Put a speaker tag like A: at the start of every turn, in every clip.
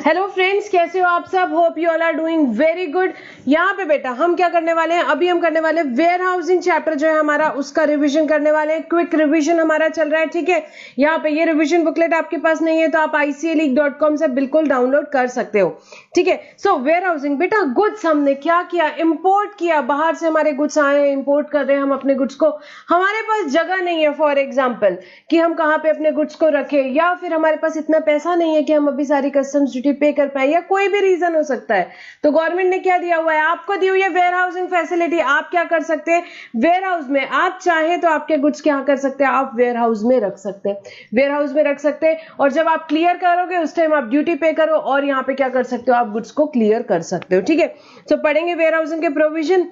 A: Hello friends, कैसे हो आप सब? Hope you all are doing very good. यहाँ पे बेटा हम क्या करने वाले हैं, अभी हम करने वाले हैं वेयर हाउसिंग चैप्टर जो है हमारा, उसका रिवीजन करने वाले हैं। क्विक रिवीजन हमारा चल रहा है, ठीक है। यहाँ पे ये रिवीजन बुकलेट आपके पास नहीं है तो आप icleak.com से बिल्कुल डाउनलोड कर सकते हो, ठीक है। सो वेयर हाउसिंग बेटा, गुड्स हमने क्या किया, इंपोर्ट किया। बाहर से हमारे गुड्स आए, इंपोर्ट कर रहे हैं हम अपने गुड्स को। हमारे पास जगह नहीं है फॉर एग्जाम्पल कि हम कहाँ पे अपने गुड्स को रखें, या फिर हमारे पास इतना पैसा नहीं है कि हम अभी सारी कस्टम्स ड्यूटी पे कर पाए, या कोई भी रीजन हो सकता है। तो गवर्नमेंट ने क्या दिया हुआ है, आपको दी हुई है वेयर हाउसिंग फैसिलिटी। आप क्या कर सकते हैं, वेयर हाउस में आप चाहे तो आपके गुड्स क्या कर सकते हैं, आप वेयर हाउस में रख सकते हैं, वेयर हाउस में रख सकते हैं। और जब आप क्लियर करोगे उस टाइम आप ड्यूटी पे करो और यहाँ पे क्या कर सकते हो, आप गुड्स को क्लियर कर सकते हो, ठीक है। तो पढ़ेंगे वेयर हाउसिंग के प्रोविजन।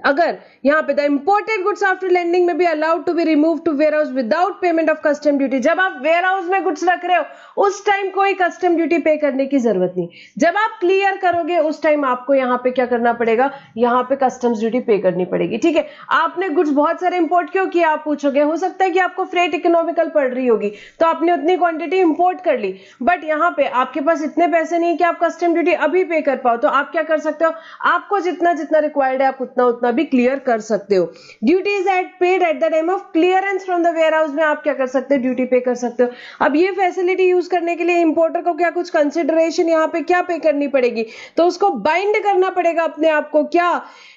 A: अगर यहाँ पे the imported goods after landing may be allowed to be remove to warehouse without payment of custom duty. जब आप वेयर हाउस में गुड्स रख रहे हो उस टाइम कोई कस्टम ड्यूटी पे करने की जरूरत नहीं। जब आप क्लियर करोगे उस टाइम आपको यहाँ पे क्या करना पड़ेगा, यहाँ पे कस्टम्स ड्यूटी पे करनी पड़ेगी, ठीक है। आपने गुड्स बहुत सारे इंपोर्ट क्यों किया, आप पूछोगे। हो सकता है कि आपको फ्रेट इकोनॉमिकल पड़ रही होगी तो आपने उतनी क्वांटिटी इंपोर्ट कर ली, बट यहाँ पे आपके पास इतने पैसे नहीं कि आप कस्टम ड्यूटी अभी पे कर पाओ। तो आप क्या कर सकते हो, आपको जितना जितना रिक्वायर्ड है आप उतना उतना भी क्लियर कर सकते हो। Duties at paid at the time of clearance from the warehouse में आप क्या कर सकते हो, ड्यूटी पे कर सकते हो। अब ये फैसिलिटी यूज करने के लिए इंपोर्टर को क्या कुछ कंसिडरेशन यहाँ पे क्या पे करनी पड़ेगी, तो उसको बाइंड करना पड़ेगा अपने आप को, क्या,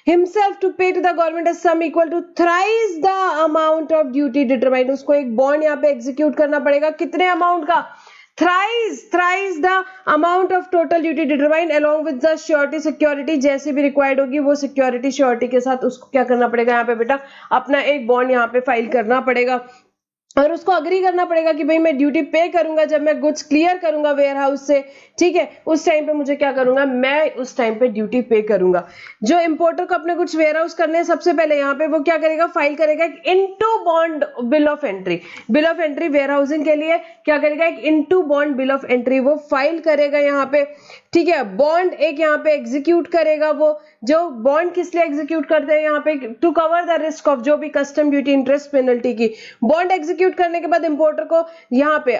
A: himself to pay to the government a sum equal to thrice the amount of duty determined. उसको एक बॉन्ड यहाँ पे एग्जीक्यूट करना पड़ेगा, कितने अमाउंट का, thrice the amount of total duty determined along with the surety security। जैसे भी रिक्वायर्ड होगी वो सिक्योरिटी श्योरिटी के साथ उसको क्या करना पड़ेगा, यहाँ पे बेटा अपना एक बॉन्ड यहाँ पे फाइल करना पड़ेगा और उसको अग्री करना पड़ेगा कि भाई मैं ड्यूटी पे करूंगा जब मैं गुड्स क्लियर करूंगा वेयर हाउस से, ठीक है। उस टाइम पे मुझे क्या करूंगा, मैं उस टाइम पे ड्यूटी पे करूंगा। जो इंपोर्टर को अपने कुछ वेयर हाउस करने हैं, सबसे पहले यहाँ पे वो क्या करेगा, फाइल करेगा एक into bond bill of entry. Bill of entry warehousing के लिए क्या करेगा, एक into bond bill of entry वो फाइल करेगा यहाँ पे, ठीक है। बॉन्ड एक यहाँ पे एग्जीक्यूट करेगा। वो जो बॉन्ड किस लिए एग्जीक्यूट करते हैं, यहाँ पे to cover the risk of जो भी कस्टम ड्यूटी इंटरेस्ट पेनल्टी की। बॉन्ड एग्जीक्यूट करने के बाद इंपोर्टर को यहाँ पे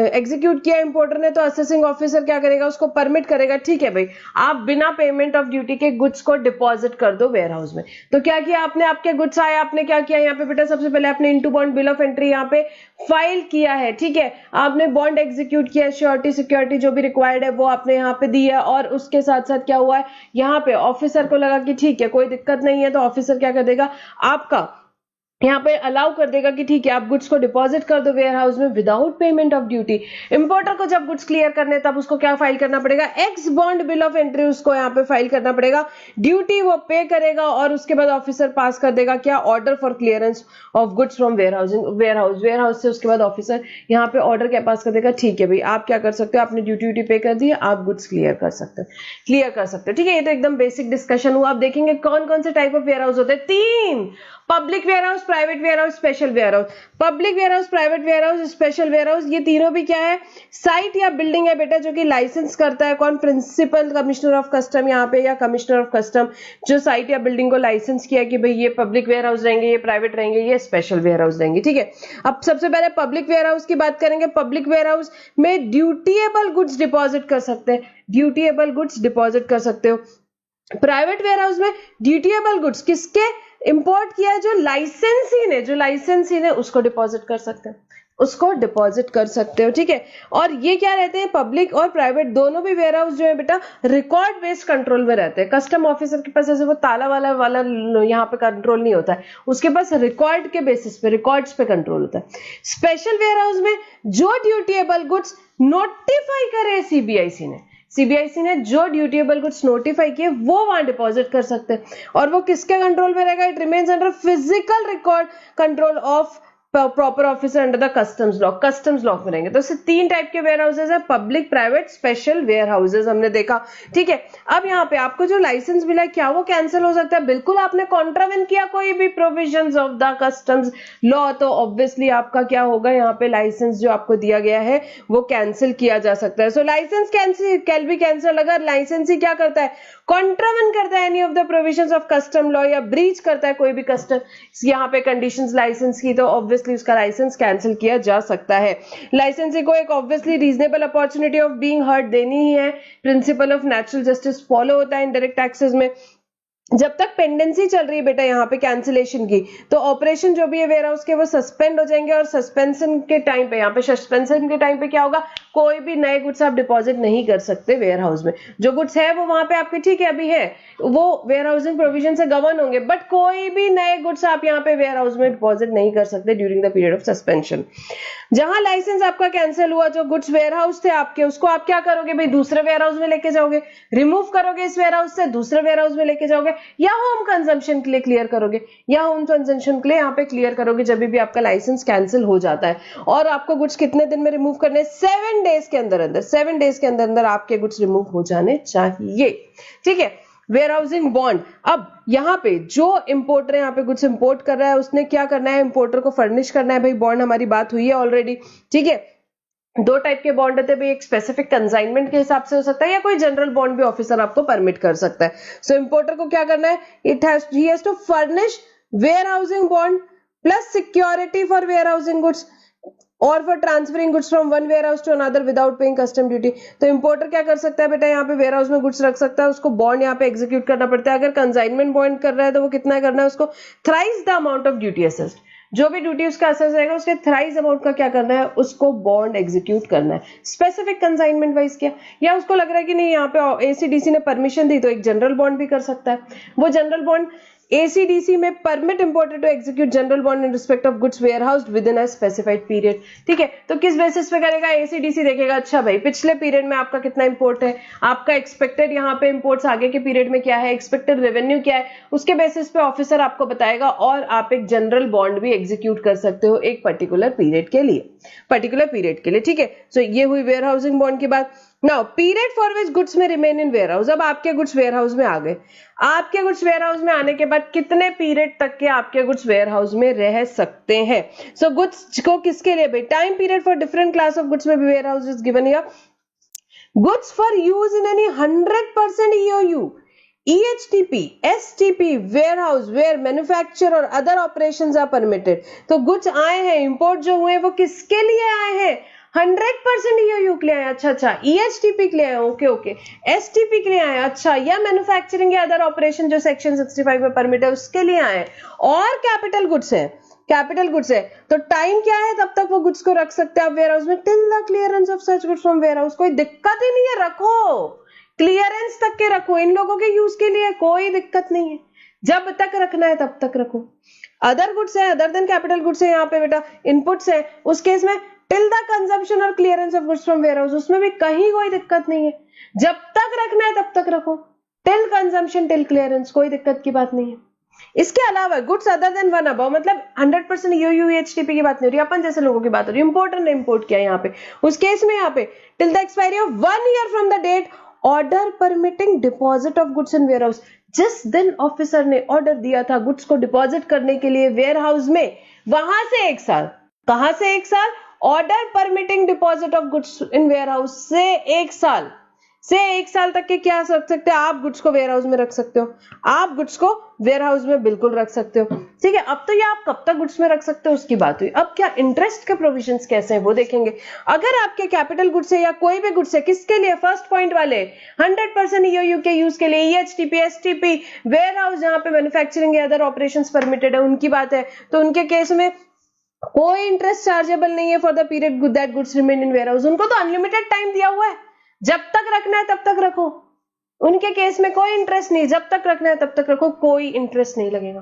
A: एग्जीक्यूट किया इंपोर्टर ने, तो असेसिंग ऑफिसर क्या करेगा, उसको परमिट करेगा, ठीक है भाई आप बिना पेमेंट ऑफ ड्यूटी के गुड्स को डिपॉजिट कर दो वेयर हाउस में। तो क्या किया आपने, आपके गुड्स आए, आपने क्या किया यहाँ पे बेटा, सबसे पहले आपने into bond bill of entry यहाँ पे फाइल किया है, ठीक है। आपने बॉन्ड एग्जीक्यूट किया, श्योरिटी सिक्योरिटी जो भी रिक्वायर्ड है वो आपने यहाँ पे दी है। और उसके साथ साथ क्या हुआ है, यहाँ पे ऑफिसर को लगा कि ठीक है कोई दिक्कत नहीं है, तो ऑफिसर क्या कर देगा, आपका यहाँ पे अलाउ कर देगा कि ठीक है आप गुड्स को डिपॉजिट कर दो वेयर हाउस में without payment of duty. Importer को जब गुड्स क्लियर करने तब उसको क्या फाइल करना पड़ेगा, x bond bill of entry उसको यहाँ पे फाइल करना पड़ेगा। ड्यूटी वो पे करेगा और उसके बाद ऑफिसर पास कर देगा क्या, order for clearance of goods from warehouse से उसके बाद ऑफिसर यहाँ पे ऑर्डर क्या पास कर देगा, ठीक है भाई आप क्या कर सकते हो, आपने ड्यूटी पे कर दी, आप गुड्स क्लियर कर सकते हो, ठीक है। ये तो एकदम बेसिक डिस्कशन हुआ। आप देखेंगे कौन कौन से टाइप ऑफ वेयर हाउस होते हैं, 3, public warehouse, private warehouse, special warehouse. Public warehouse, private warehouse, special warehouse, ये तीनों भी क्या है, साइट या बिल्डिंग है बेटा जो कि लाइसेंस करता है कौन, प्रिंसिपल कमिश्नर ऑफ कस्टम यहाँ पे, या कमिश्नर ऑफ कस्टम जो साइट या बिल्डिंग को लाइसेंस किया कि भाई ये पब्लिक वेयर हाउस रहेंगे, ये प्राइवेट रहेंगे, ये स्पेशल वेयर हाउस रहेंगे, ठीक है। अब सबसे पहले पब्लिक वेयर हाउस की बात करेंगे। पब्लिक वेयर हाउस में ड्यूटीएबल गुड्स डिपॉजिट कर सकते हैं, ड्यूटीएबल गुड्स डिपॉजिट कर सकते हो। प्राइवेट वेयर हाउस में ड्यूटीएबल गुड्स किसके इंपोर्ट किया है, जो लाइसेंसी ने उसको डिपॉजिट कर सकते हो, ठीक है। और ये क्या रहते हैं, पब्लिक और प्राइवेट दोनों भी वेयर हाउस जो है बेटा रिकॉर्ड बेस्ड कंट्रोल में रहते हैं। कस्टम ऑफिसर के पास ऐसे वो ताला वाला यहाँ पे कंट्रोल नहीं होता है, उसके पास रिकॉर्ड के बेसिस पे, रिकॉर्ड्स पे कंट्रोल होता है। स्पेशल वेयर हाउस में जो ड्यूटीएबल गुड्स नोटिफाई करे सीबीआईसी ने जो ड्यूटीएबल गुड्स नोटिफाई किए वो वहां डिपॉजिट कर सकते हैं। और वो किसके कंट्रोल में रहेगा, it remains under physical record control of proper officer under the customs law में रहेंगे। तो इससे 3 टाइप के वेयर हाउसेज है, public, private, special warehouses हमने देखा, ठीक है। अब यहाँ पे आपको जो लाइसेंस मिला है क्या वो कैंसिल हो सकता है, बिल्कुल। आपने कॉन्ट्रावेन किया कोई भी provisions of the customs law तो ऑब्वियसली आपका क्या होगा, यहाँ पे लाइसेंस जो आपको दिया गया है वो कैंसिल किया जा सकता है। सो लाइसेंस कैन बी कैंसिल अगर लाइसेंस ही क्या करता है, कॉन्ट्रावेन करता है any of the provisions of custom law या ब्रीच करता है कोई भी कस्टम यहाँ पे कंडीशंस लाइसेंस की, तो ऑब्वियसली ऑब्वियसली उसका लाइसेंस कैंसिल किया जा सकता है। लाइसेंसी को एक obviously reasonable opportunity of being heard देनी ही है। Principle of natural justice follow होता है इनडायरेक्ट टैक्सेस में। जब तक पेंडेंसी चल रही है बेटा यहाँ पे कैंसिलेशन की, तो ऑपरेशन जो भी है वेयर हाउस के वो सस्पेंड हो जाएंगे, और सस्पेंशन के टाइम पे, यहाँ पे सस्पेंशन के टाइम पे क्या होगा, कोई भी नए गुड्स आप डिपॉजिट नहीं कर सकते वेयर हाउस में। जो गुड्स है वो वहां पे आपके ठीक है अभी है, वो वेयर हाउसिंग प्रोविजन से गवर्न होंगे, बट कोई भी नए गुड्स आप यहाँ पे वेयर हाउस में डिपॉजिट नहीं कर सकते during the period of suspension. जहां लाइसेंस आपका कैंसिल हुआ, जो गुड्स वेयर हाउस थे आपके, उसको आप क्या करोगे भाई, दूसरे वेयर हाउस में लेके जाओगे, रिमूव करोगे इस वेयर हाउस से, दूसरे वेयर हाउस में लेके जाओगे, या होम कंजम्पशन के लिए क्लियर करोगे, या होम कंजम्पशन के लिए यहाँ पे क्लियर करोगे जब भी आपका लाइसेंस कैंसिल हो जाता है। और आपको गुड्स कितने दिन में रिमूव करने, 7 डेज के अंदर अंदर, 7 डेज के अंदर अंदर आपके गुड्स रिमूव हो जाने चाहिए। ठीक है, वेयर हाउसिंग बॉन्ड। अब यहाँ पे जो इंपोर्टर यहाँ पे कुछ इंपोर्ट कर रहा है, उसने क्या करना है, इंपोर्टर को फर्निश करना है भाई बॉन्ड। हमारी बात हुई है ऑलरेडी, ठीक है। 2 टाइप के बॉन्ड होते हैं भाई, एक स्पेसिफिक कंसाइनमेंट के हिसाब से हो सकता है, या कोई जनरल बॉन्ड भी ऑफिसर आपको परमिट कर सकता है। सो इंपोर्टर को क्या करना है, he has to furnish warehousing bond plus security for warehousing goods और for transferring goods from one warehouse to another without paying custom duty. तो इंपोर्टर क्या कर सकता है बेटा, यहाँ पे वेयर हाउस में गुड्स रख सकता है, उसको बॉन्ड यहाँ पे एग्जीक्यूट करना पड़ता है। अगर कंसाइनमेंट बॉन्ड कर रहा है तो वो कितना करना है, उसको thrice the amount of duty assessed, जो भी ड्यूटी उसका असेस रहेगा उसके थ्राइस अमाउंट का क्या करना है, उसको बॉन्ड एग्जीक्यूट करना है स्पेसिफिक कंसाइनमेंट वाइज किया। या उसको लग रहा है कि नहीं यहाँ पे एसीडीसी ने परमिशन दी तो एक जनरल बॉन्ड भी कर सकता है। वो जनरल बॉन्ड ACDC में permit importer to execute general bond in respect of goods warehoused within a specified period. ठीक है, तो किस बेसिस पे करेगा, ACDC देखेगा अच्छा भाई पिछले पीरियड में आपका कितना इंपोर्ट है, आपका एक्सपेक्टेड यहाँ पे इंपोर्ट्स आगे के पीरियड में क्या है, एक्सपेक्टेड रेवेन्यू क्या है, उसके बेसिस पे ऑफिसर आपको बताएगा और आप एक जनरल बॉन्ड भी एग्जीक्यूट कर सकते हो एक पर्टिकुलर पीरियड के लिए, ठीक है। सो ये हुई वेयर हाउसिंग बॉन्ड की बात। Now period for which goods में रिमेन इन वेयर हाउस। अब आपके गुड्स वेयर हाउस में आ गए, आपके गुड्स वेयर हाउस में आने के बाद कितने पीरियड तक के आपके गुड्स वेयर हाउस में रह सकते हैं। सो गुड्स को किसके लिए भाई, time period for different class of goods में warehouse is given here. Goods for use in any 100% EOU, EHTP, STP, warehouse, where manufacture और other operations are permitted। तो गुड्स आए हैं, इंपोर्ट जो हुए वो किसके लिए आए हैं, 100% EOU के लिए आए, अच्छा, EHTP के लिए आए, ओके, STP के लिए आए, अच्छा, या मैन्युफैक्चरिंग या अदर ऑपरेशन जो सेक्शन 65 में परमिट है उसके लिए आए, और कैपिटल गुड्स है, तो टाइम क्या है, तब तक वो गुड्स को रख सकते हैं आप वेयर हाउस में, till the clearance of such goods from warehouse. कोई दिक्कत ही नहीं है, रखो, क्लियरेंस तक के रखो, इन लोगों के यूज के लिए कोई दिक्कत नहीं है, जब तक रखना है तब तक रखो। अदर गुड्स है, अदर देन कैपिटल गुड्स है, यहाँ पे बेटा इनपुट्स है, उस केस में टिल द कंजम्पशन और clearance of goods from warehouse, उसमें भी कहीं कोई दिक्कत नहीं है, जब तक रखना है तब तक रखो, टिल कंजम्पशन टिल क्लियरेंस, कोई दिक्कत की बात नहीं है। इसके अलावा goods other than one above, मतलब 100% EOU EHTP की बात नहीं हो रही, अपन जैसे लोगों की बात हो रही है, इंपोर्टर ने इंपोर्ट किया यहाँ पे, उस केस में यहाँ पे till the expiry of 1 year from the date order permitting deposit of goods in warehouse. जिस दिन ऑफिसर ने ऑर्डर दिया था गुड्स को डिपॉजिट करने के लिए वेयर हाउस में, वहां से 1 साल, कहां से 1 साल, order permitting deposit of goods in warehouse से 1 साल तक के क्या रख सकते हैं आप, गुड्स को वेयर हाउस में रख सकते हो, आप गुड्स को वेयर हाउस में बिल्कुल रख सकते हो, ठीक है। अब तो ये आप कब तक गुड्स में रख सकते हो उसकी बात हुई। अब क्या इंटरेस्ट के प्रोविजंस कैसे हैं वो देखेंगे। अगर आपके कैपिटल गुड्स है या कोई भी गुड्स है, किसके लिए, फर्स्ट पॉइंट वाले 100% EOU के यूज के लिए, EHTP, STP, वेयर हाउस जहां पे मैन्युफैक्चरिंग या अदर ऑपरेशंस परमिटेड है, उनकी बात है, तो उनके केस में कोई इंटरेस्ट चार्जेबल नहीं है for the period that goods remain in warehouse. उनको तो अनलिमिटेड टाइम दिया हुआ है, जब तक रखना है तब तक रखो, उनके केस में कोई इंटरेस्ट नहीं, जब तक रखना है तब तक रखो, कोई इंटरेस्ट नहीं लगेगा।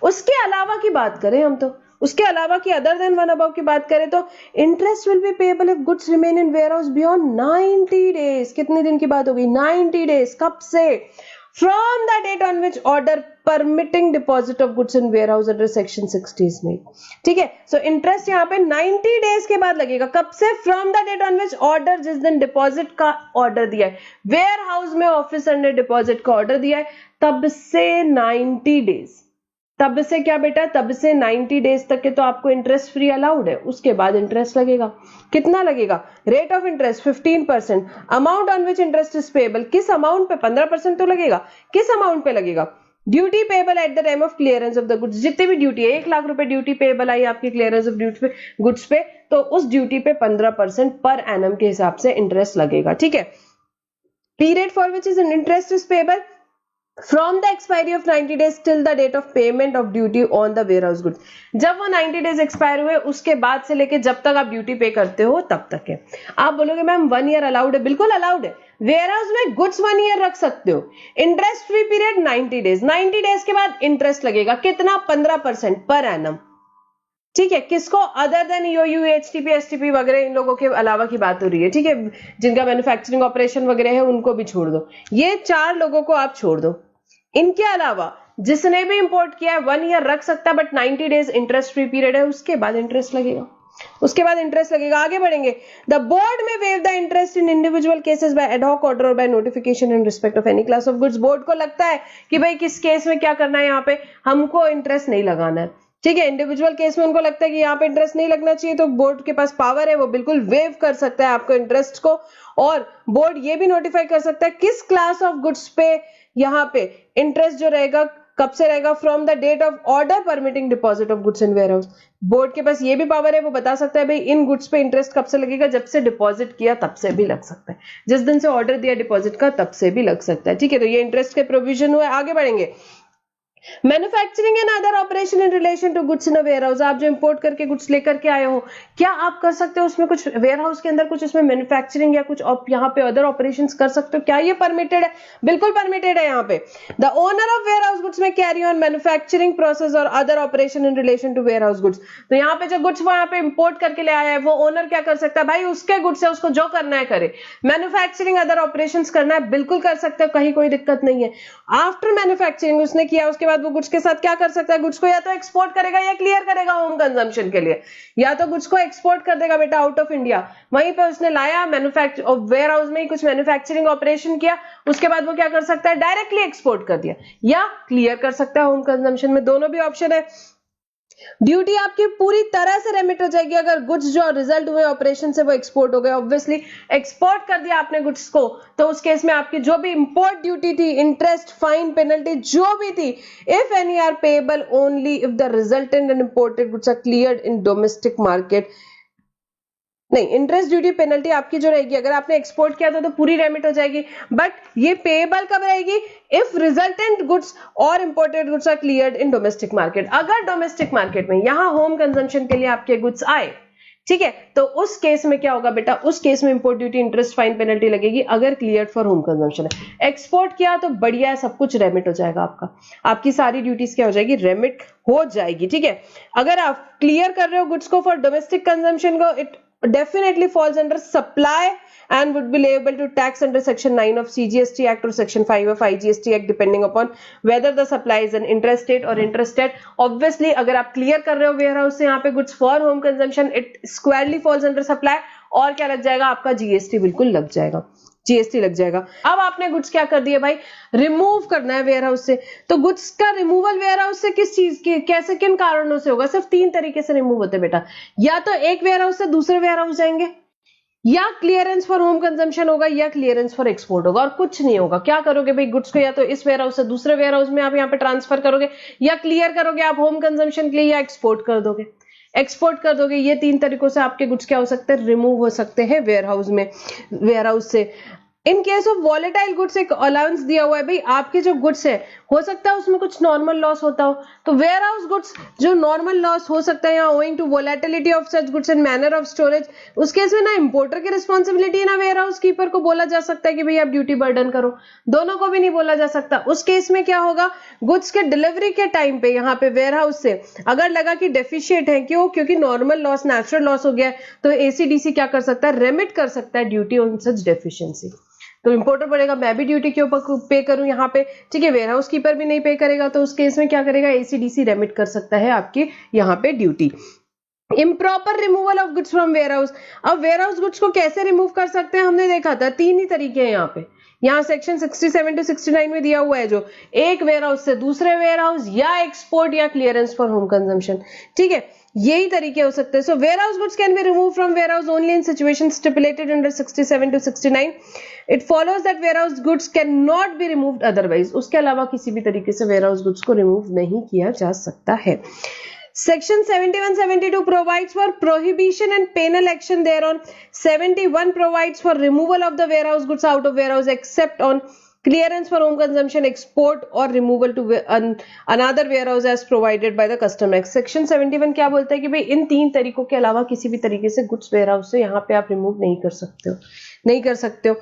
A: उसके अलावा की बात करें हम, तो उसके अलावा की अदर देन वन अबव की बात करें तो interest will be payable if goods remain in warehouse beyond 90 days. कितने दिन की बात होगी, 90 डेज, कब से, from the date on which order permitting deposit of goods in warehouse under section 60 is made, ठीक है। सो इंटरेस्ट यहाँ पे 90 डेज के बाद लगेगा, कब से, from the date on which order, जिस दिन डिपॉजिट का ऑर्डर दिया है वेयर हाउस में, ऑफिसर ने डिपॉजिट का ऑर्डर दिया है, तब से 90 डेज, तब से क्या बेटा, तब से 90 डेज तक के तो आपको इंटरेस्ट फ्री अलाउड है। उसके बाद इंटरेस्ट लगेगा, कितना लगेगा, rate of interest 15%, amount on which interest is payable, किस अमाउंट पे, 15% तो लगेगा, किस अमाउंट पे लगेगा, duty payable eight the time of clearance of the goods, जितने भी ड्यूटी है, 1 लाख रुपए ड्यूटी पेबल आई आपकी क्लियरेंस ऑफ गुड्स पे, तो उस ड्यूटी पे 15% पर एनम के हिसाब से इंटरेस्ट लगेगा, ठीक है। Period for which is interest is payable from the expiry of 90 days till the date of payment of duty on the warehouse goods. जब वो 90 days एक्सपायर हुए उसके बाद से लेके जब तक आप ड्यूटी पे करते हो तब तक है। आप बोलोगे मैम 1 year अलाउड है, बिल्कुल अलाउड है। वेयर हाउस में गुड्स 1 year रख सकते हो। Interest free period 90 days, 90 days के बाद इंटरेस्ट लगेगा, कितना? 15% पर एनम, ठीक है। किसको? Other than EOU, HTP, STP वगैरह, इन लोगों के अलावा की बात हो रही है, ठीक है। जिनका मैन्युफैक्चरिंग ऑपरेशन वगैरह है उनको भी छोड़ दो, ये 4 लोगों को आप छोड़ दो। इनके अलावा जिसने भी इंपोर्ट किया है 1 year रख सकता है, but 90 days interest free period है, उसके बाद इंटरेस्ट लगेगा, उसके बाद इंटरेस्ट लगेगा। आगे बढ़ेंगे। The board may waive the interest in individual cases by ad hoc order और by notification in respect of any class of goods. Board को लगता है कि भाई किस केस में क्या करना है, यहाँ पे हमको इंटरेस्ट नहीं लगाना है, ठीक है। इंडिविजुअल केस में उनको लगता है कि यहाँ पे इंटरेस्ट नहीं लगना चाहिए, तो बोर्ड के पास पावर है, वो बिल्कुल वेव कर सकता है आपको इंटरेस्ट को। और बोर्ड ये भी नोटिफाई कर सकता है किस क्लास ऑफ गुड्स पे यहाँ पे इंटरेस्ट जो रहेगा कब से रहेगा, from the date of order permitting deposit of goods in warehouse. Board के पास ये भी पावर है, वो बता सकता है भाई इन गुड्स पे इंटरेस्ट कब से लगेगा, जब से डिपॉजिट किया तब से भी लग सकता है, जिस दिन से ऑर्डर दिया डिपॉजिट का तब से भी लग सकता है, ठीक है। तो ये इंटरेस्ट के प्रोविजन हुए। आगे बढ़ेंगे। Manufacturing and other operation in relation to goods in a warehouse. आप जो इंपोर्ट करके गुड्स लेकर के आए हो, क्या आप कर सकते हो उसमें कुछ वेयर हाउस के अंदर कुछ उसमें मैन्युफैक्चरिंग या कुछ यहाँ पे अदर ऑपरेशंस कर सकते हो? क्या ये परमिटेड है? बिल्कुल परमिटेड है। यहाँ पे the owner of warehouse goods may carry on manufacturing process और other operation in relation to warehouse goods. तो यहाँ पे जो गुड्स वो यहाँ पे इंपोर्ट करके ले आया है, वो ओनर क्या कर सकता है? भाई उसके गुड्स है, उसको जो करना है करे। मैन्युफैक्चरिंग अदर ऑपरेशन करना है, बिल्कुल कर सकते हो, कहीं कोई दिक्कत नहीं है। आफ्टर मैन्युफैक्चरिंग उसने किया, उसके बाद वो गुड्स के साथ क्या कर सकता है? गुड्स को या तो एक्सपोर्ट करेगा या क्लियर करेगा होम कंजम्पशन के लिए। या तो गुड्स को एक्सपोर्ट कर देगा बेटा आउट ऑफ इंडिया, वहीं पे उसने लाया मैन्युफैक्चर वेयर हाउस में ही कुछ मैन्युफैक्चरिंग ऑपरेशन किया, उसके बाद वो क्या कर सकता है? डायरेक्टली एक्सपोर्ट कर दिया या क्लियर कर सकता है होम कंजम्पशन में, दोनों भी ऑप्शन है। ड्यूटी आपकी पूरी तरह से रेमिट हो जाएगी अगर गुड्स जो रिजल्ट हुए ऑपरेशन से वो एक्सपोर्ट हो गए। ऑब्वियसली एक्सपोर्ट कर दिया आपने गुड्स को, तो उस केस में आपकी जो भी इंपोर्ट ड्यूटी थी, इंटरेस्ट, फाइन, पेनल्टी जो भी थी, if any are payable only if the resultant and imported goods are cleared in domestic market. नहीं, इंटरेस्ट, ड्यूटी, पेनल्टी आपकी जो रहेगी अगर आपने एक्सपोर्ट किया था तो पूरी रेमिट हो जाएगी, बट ये पेएबल कब रहेगी? इफ रिजल्टेंट गुड्स और imported goods are cleared in domestic market. अगर डोमेस्टिक मार्केट में यहां होम कंजम्पशन के लिए आपके गुड्स आए, ठीक है, तो उस केस में क्या होगा बेटा? उस केस में import duty, interest, fine, penalty लगेगी अगर क्लियर्ड फॉर होम कंजम्पशन है। एक्सपोर्ट किया तो बढ़िया है, सब कुछ रेमिट हो जाएगा आपका, आपकी सारी ड्यूटीज क्या हो जाएगी? रेमिट हो जाएगी, ठीक है। अगर आप क्लियर कर रहे हो गुड्स को फॉर डोमेस्टिक कंजम्पशन को, it definitely falls under supply and would be liable to tax under section 9 of CGST Act or section 5 of IGST Act depending upon whether the supply is an intrastate or intrastate। obviously अगर आप clear कर रहे हो ware house से यहाँ पे goods for home consumption, it स्क्वायरली falls under supply, और क्या लग जाएगा? आपका जीएसटी बिल्कुल लग जाएगा, जीएसटी लग जाएगा। अब आपने गुड्स क्या कर दिए भाई? रिमूव करना है वेयर हाउस से। तो गुड्स का रिमूवल वेयर हाउस से किस चीज की, कैसे, किन कारणों से होगा? सिर्फ 3 तरीके से रिमूव होते हैं बेटा। या तो एक वेयर हाउस से दूसरे वेयर हाउस जाएंगे, या क्लियरेंस फॉर होम कंजम्पशन होगा, या क्लियरेंस फॉर एक्सपोर्ट होगा, और कुछ नहीं होगा। क्या करोगे भाई? गुड्स को या तो इस वेयर हाउस से दूसरे वेयर हाउस में आप यहाँ पे ट्रांसफर करोगे, या क्लियर करोगे आप होम कंजम्पशन के लिए, या एक्सपोर्ट कर दोगे, एक्सपोर्ट कर दोगे। ये 3 तरीकों से आपके गुड्स क्या हो सकते हैं? रिमूव हो सकते हैं वेयर हाउस में, वेयर हाउस से। In case of volatile goods एक अलाउंस दिया हुआ है भाई, आपके जो गुड्स है हो सकता है उसमें कुछ नॉर्मल लॉस होता हो, तो वेयर हाउस गुड्स जो नॉर्मल लॉस हो सकता है या owing to volatility of such goods and manner of storage, उस केस में ना इंपोर्टर की रिस्पॉन्सिबिलिटी है ना वेयर हाउस कीपर को बोला जा सकता है कि भाई आप ड्यूटी बर्डन करो, दोनों को भी नहीं बोला जा सकता। उस केस में क्या होगा? गुड्स के डिलीवरी के टाइम पे यहाँ पे वेयर हाउस से अगर लगा कि डेफिशिएट है, क्यों? क्योंकि नॉर्मल लॉस, नेचुरल लॉस हो गया है, तो एसीडीसी क्या कर सकता है? रेमिट कर सकता है ड्यूटी ऑन सच डेफिशिएंसी। तो इंपोर्टर बोलेगा मैं भी ड्यूटी क्यों पे करूं यहाँ पे, ठीक है, वेयर हाउस कीपर भी नहीं पे करेगा, तो उस केस में क्या करेगा? एसीडीसी रेमिट कर सकता है आपकी यहाँ पे duty. Improper removal of goods from warehouse. अब वेयर हाउस गुड्स को कैसे रिमूव कर सकते हैं? हमने देखा था 3 ही तरीके हैं यहाँ पे, यहाँ सेक्शन 67 to 69 में दिया हुआ है, जो एक वेयर हाउस से दूसरे वेयर हाउस, या एक्सपोर्ट, या क्लियरेंस फॉर होम कंजम्पशन, ठीक है। यही तरीके हो सकते हैं. So warehouse goods can be remove from warehouse only in situation stipulated under 67 to 69. It follows that warehouse goods can not be removed otherwise. उसके अलावा किसी भी तरीके से वेयर हाउस गुड्स को रिमूव नहीं किया जा सकता है. Section 71-72 provides for prohibition and penal action thereon. 71 provides for removal of the warehouse goods out of warehouse except on clearance for home consumption, export or removal to another warehouse as provided by the Custom Act. Section 71 क्या बोलता है कि भाई इन 3 तरीकों के अलावा किसी भी तरीके से गुड्स वेयरहाउस से यहाँ पे आप रिमूव नहीं कर सकते हो.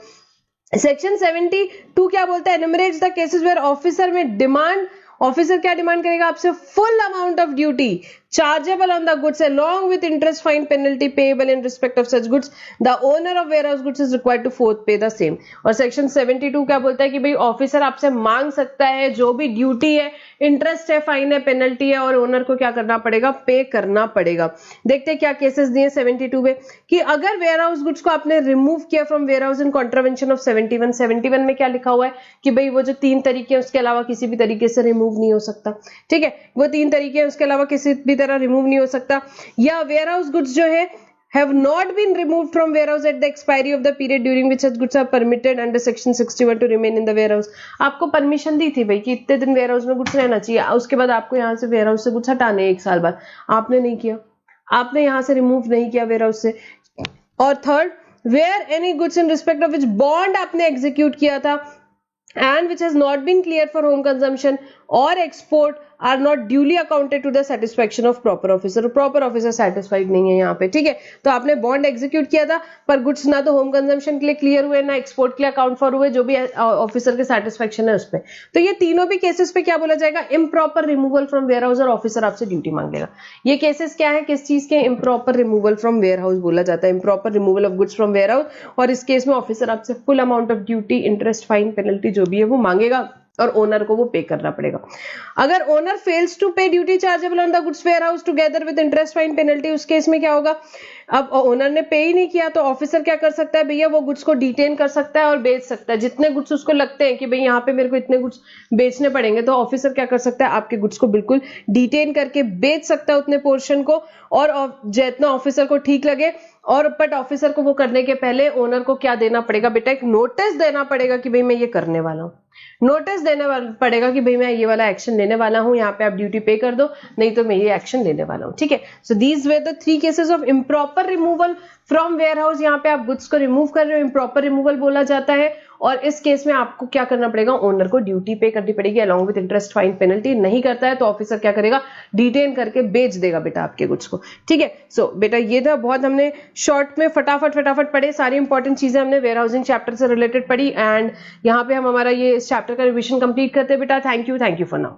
A: Section 72 क्या बोलता है? Enumerates the cases where officer में डिमांड, ऑफिसर क्या डिमांड करेगा आपसे? Full amount of duty chargeable on the goods along with interest, fine, penalty payable in respect of such goods. The owner of warehouse goods is required to forth pay the same. और section 72 क्या बोलता है कि भाई officer आपसे मांग सकता है जो भी ड्यूटी है, इंटरेस्ट है, फाइन है, पेनल्टी है, और ओनर को क्या करना पड़ेगा? पे करना पड़ेगा. देखते हैं क्या केसेस दिए 72 में कि अगर वेयरहाउस गुड्स को आपने रिमूव किया from warehouse in contravention of 71 में क्या लिखा हुआ है कि भाई वो जो 3 तरीके हैं उसके अलावा किसी भी तरीके से रिमूव नहीं हो सकता. ठीक है, वो 3 तरीके हैं उसके अलावा किसी भी तरह रिमूव नहीं हो सकता. या वेयरहाउस गुड्स जो है have not been removed from warehouse at the expiry of the period during which such goods are permitted under section 61 to remain in the warehouse. आपको परमिशन दी थी भाई कि इतने दिन वेयरहाउस में गुड्स रहना चाहिए, उसके बाद आपको यहाँ से वेयरहाउस से गुड्स हटाने 1 साल बाद, आपने नहीं किया, आपने यहाँ से रिमूव नहीं किया वेयरहाउस से. और third, where any goods in respect of which bond आपने एग्जीक्यूट किया था and which has not been cleared for home consumption or export are not duly accounted to the satisfaction of proper officer. proper officer satisfied नहीं है यहाँ पे. ठीक है, तो आपने बॉन्ड एग्जीक्यूट किया था पर गुड्स ना तो होम कंजम्पशन के लिए क्लियर हुए ना एक्सपोर्ट के लिए अकाउंट फॉर हुए, जो भी ऑफिसर के सेटिस्फेक्शन है उस पर. तो ये तीनों भी केसेस पे क्या बोला जाएगा? Improper removal from warehouse, और ऑफिसर आपसे ड्यूटी मांगेगा. ये केसेस क्या है, किस चीज के? Improper removal from warehouse बोला जाता है, improper removal of goods from warehouse. और इस केस में ऑफिसर आपसे full amount of duty, interest, fine, penalty जो भी है वो मांगेगा और ओनर को वो पे करना पड़ेगा. अगर ओनर फेल्स टू पे duty chargeable on the goods warehouse together with interest, fine, penalty, उस केस में क्या होगा? अब ओनर ने पे ही नहीं किया तो ऑफिसर क्या कर सकता है भैया? वो गुड्स को डिटेन कर सकता है और बेच सकता है. जितने गुड्स उसको लगते हैं कि भाई यहाँ पे मेरे को इतने गुड्स बेचने पड़ेंगे, तो ऑफिसर क्या कर सकता है? आपके गुड्स को बिल्कुल डिटेन करके बेच सकता है उतने पोर्शन को, और जितना ऑफिसर को ठीक लगे. और बट ऑफिसर को वो करने के पहले ओनर को क्या देना पड़ेगा बेटा? एक नोटिस देना पड़ेगा कि भाई मैं ये करने वाला हूँ. नोटिस देने पड़ेगा कि भाई मैं ये वाला एक्शन लेने वाला हूं, यहाँ पे आप ड्यूटी पे कर दो, नहीं तो मैं ये एक्शन लेने वाला हूं. ठीक है, so these were the 3 cases of improper removal from warehouse. यहाँ पे आप गुड्स को रिमूव कर रहे हो, इम्प्रॉपर रिमूवल बोला जाता है. और इस केस में आपको क्या करना पड़ेगा? ओनर को ड्यूटी पे करनी पड़ेगी along with interest, fine, penalty. नहीं करता है तो ऑफिसर क्या करेगा? डिटेन करके बेच देगा बेटा आपके गुड्स को. ठीक है, सो बेटा ये था, बहुत हमने शॉर्ट में फटाफट पढ़े, सारी इंपॉर्टेंट चीजें हमने वेयर हाउसिंग चैप्टर से रिलेटेड पढ़ी. एंड यहाँ पे हम हमारा ये चैप्टर का रिविजन कंप्लीट करते हैं बेटा. Thank you for now.